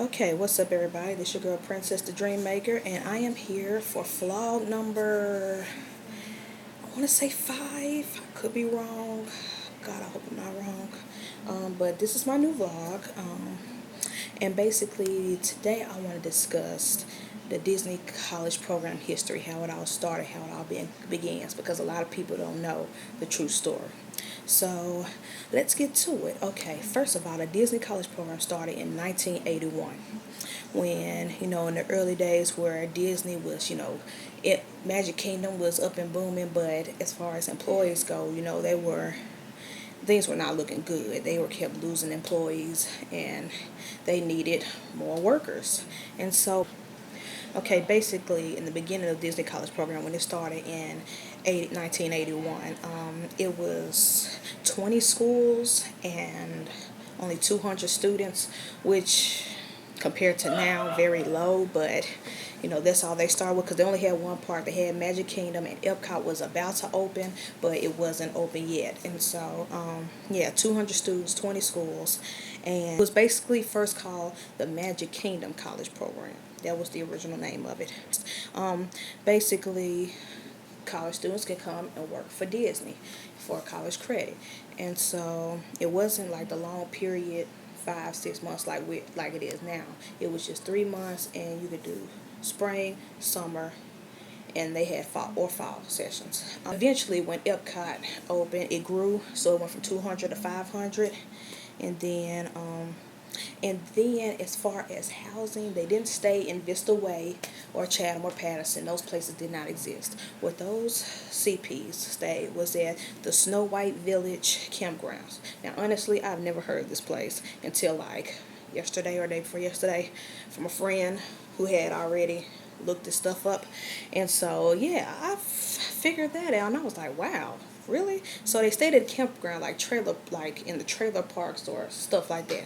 Okay, what's up everybody? This your girl Princess the DreamMaker, and I am here for vlog number, I want to say 5. I could be wrong. God, I hope I'm not wrong. But this is my new vlog. And basically today I want to discuss the Disney College Program history, how it all started, how it all begins, because a lot of people don't know the true story. So let's get to it. Okay, first of all, the Disney College Program started in 1981 when, in the early days where Disney was, Magic Kingdom was up and booming, but as far as employees go, things were not looking good. They were kept losing employees and they needed more workers. And so, okay, basically in the beginning of the Disney College Program, when it started in 1981, it was 20 schools and only 200 students, which compared to now, very low, but that's all they started with, because they only had one park. They had Magic Kingdom, and Epcot was about to open, but it wasn't open yet. And so, yeah, 200 students, 20 schools, and it was basically first called the Magic Kingdom College Program. That was the original name of it. Basically, college students could come and work for Disney for college credit, and so it wasn't like the long period 5-6 months like it is now. It was just 3 months, and you could do spring, summer, and they had fall sessions. Eventually, when Epcot opened, it grew, so it went from 200 to 500, and then as far as housing, they didn't stay in Vista Way or Chatham or Patterson. Those places did not exist. What those CPs stayed was at the Snow White Village campgrounds. Now, honestly, I've never heard of this place until like yesterday or day before yesterday from a friend who had already looked this stuff up. And so, yeah, I figured that out, and I was like, wow, really? So they stayed at a campground, like in the trailer parks or stuff like that.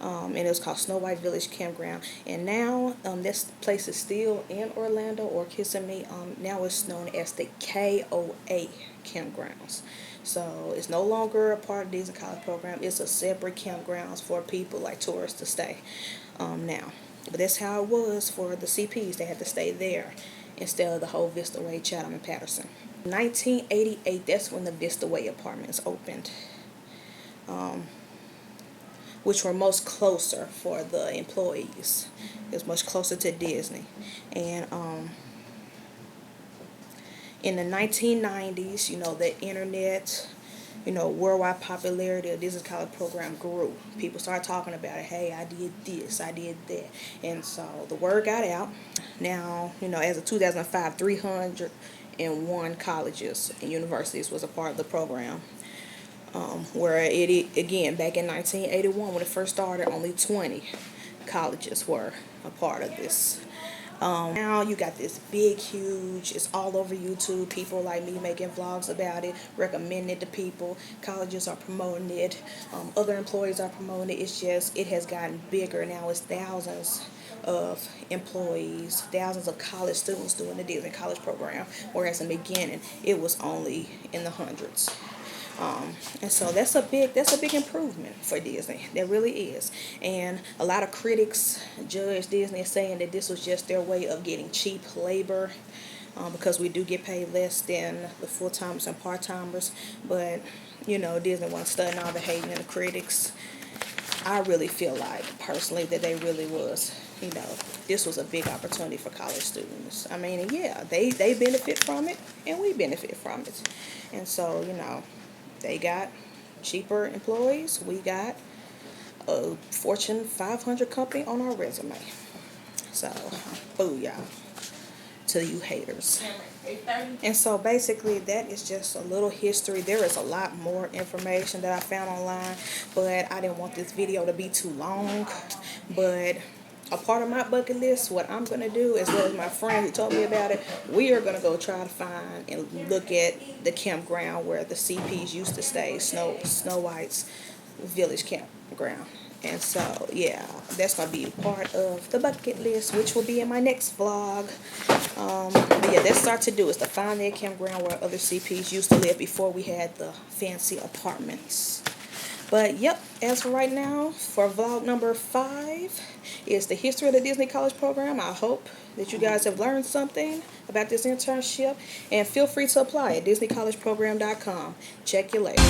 And it was called Snow White Village Campground. And now this place is still in Orlando or Kissimmee. Now it's known as the KOA Campgrounds. So it's no longer a part of the Disney College Program. It's a separate campgrounds for people like tourists to stay now. But that's how it was for the CPs. They had to stay there instead of the whole Vista Way, Chatham, and Patterson. 1988, that's when the Vista Way apartments opened, which were most closer for the employees. It was much closer to Disney. And in the 1990s, the internet, worldwide popularity of Disney College Program grew. People started talking about it. Hey, I did this, I did that. And so the word got out. Now, as of 2005, 301 colleges and universities was a part of the program. Where again, back in 1981, when it first started, only 20 colleges were a part of this. Now you got this big, huge, it's all over YouTube. People like me making vlogs about it, recommending it to people. Colleges are promoting it. Other employees are promoting it. It's just, it has gotten bigger. Now it's thousands of employees, thousands of college students doing the Disney College Program, whereas in the beginning, it was only in the hundreds. And so that's a big improvement for Disney. There really is. And a lot of critics judge Disney saying that this was just their way of getting cheap labor, because we do get paid less than the full-timers and part-timers. But, Disney wasn't studying all the hating and the critics. I really feel like, personally, that they really was, this was a big opportunity for college students. I mean, yeah, they benefit from it, and we benefit from it. And so, they got cheaper employees. We got a Fortune 500 company on our resume. So, booyah to you haters. And so basically that is just a little history. There is a lot more information that I found online, but I didn't want this video to be too long. But a part of my bucket list, what I'm going to do, as well as my friend who told me about it, we are going to go try to find and look at the campground where the CPs used to stay, Snow White's Village Campground. And so, yeah, that's going to be part of the bucket list, which will be in my next vlog. But yeah, that's start to do is to find that campground where other CPs used to live before we had the fancy apartments. But yep, as for right now, for vlog number 5 is the history of the Disney College Program. I hope that you guys have learned something about this internship, and feel free to apply at DisneyCollegeProgram.com. Check you later.